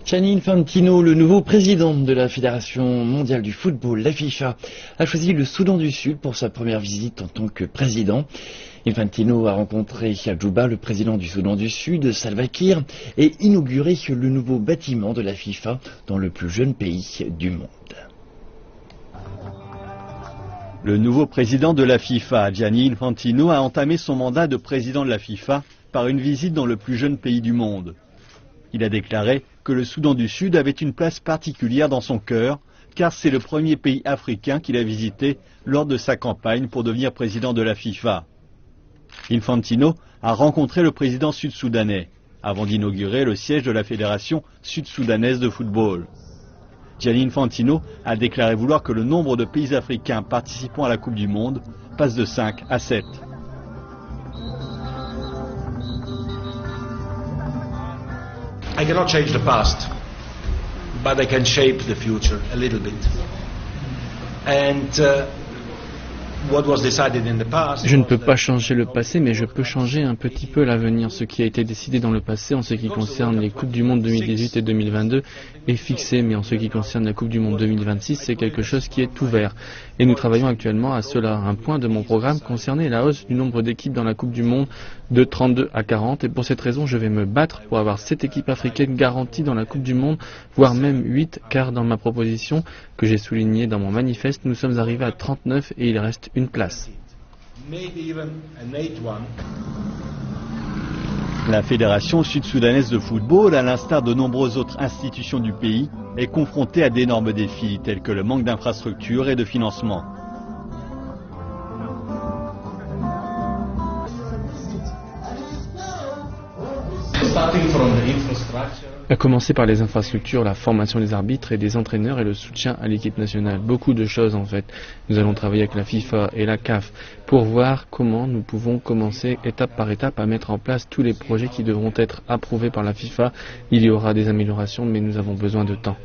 Gianni Infantino, le nouveau président de la Fédération mondiale du football, la FIFA, a choisi le Soudan du Sud pour sa première visite en tant que président. Infantino a rencontré à Djouba le président du Soudan du Sud, Salva Kiir, et inauguré le nouveau bâtiment de la FIFA dans le plus jeune pays du monde. Le nouveau président de la FIFA, Gianni Infantino, a entamé son mandat de président de la FIFA par une visite dans le plus jeune pays du monde. Il a déclaré que le Soudan du Sud avait une place particulière dans son cœur, car c'est le premier pays africain qu'il a visité lors de sa campagne pour devenir président de la FIFA. Infantino a rencontré le président sud-soudanais, avant d'inaugurer le siège de la Fédération sud-soudanaise de football. Gianni Infantino a déclaré vouloir que le nombre de pays africains participant à la Coupe du Monde passe de 5 à 7. I cannot change the past, but I can shape the future a little bit. And what was decided in the past. Je ne peux pas changer le passé, mais je peux changer un petit peu l'avenir. Ce qui a été décidé dans le passé en ce qui concerne les Coupes du Monde 2018 et 2022 est fixé, mais en ce qui concerne la Coupe du Monde 2026, c'est quelque chose qui est ouvert. Et nous travaillons actuellement à cela. Un point de mon programme concernait la hausse du nombre d'équipes dans la Coupe du Monde de 32 à 40. Et pour cette raison, je vais me battre pour avoir 7 équipes africaines garanties dans la Coupe du Monde, voire même 8, car dans ma proposition que j'ai soulignée dans mon manifeste, nous sommes arrivés à 39 et il reste une place. La Fédération sud-soudanaise de football, à l'instar de nombreuses autres institutions du pays, est confrontée à d'énormes défis tels que le manque d'infrastructures et de financement. À commencer par les infrastructures, la formation des arbitres et des entraîneurs et le soutien à l'équipe nationale. Beaucoup de choses en fait. Nous allons travailler avec la FIFA et la CAF pour voir comment nous pouvons commencer étape par étape à mettre en place tous les projets qui devront être approuvés par la FIFA. Il y aura des améliorations, mais nous avons besoin de temps.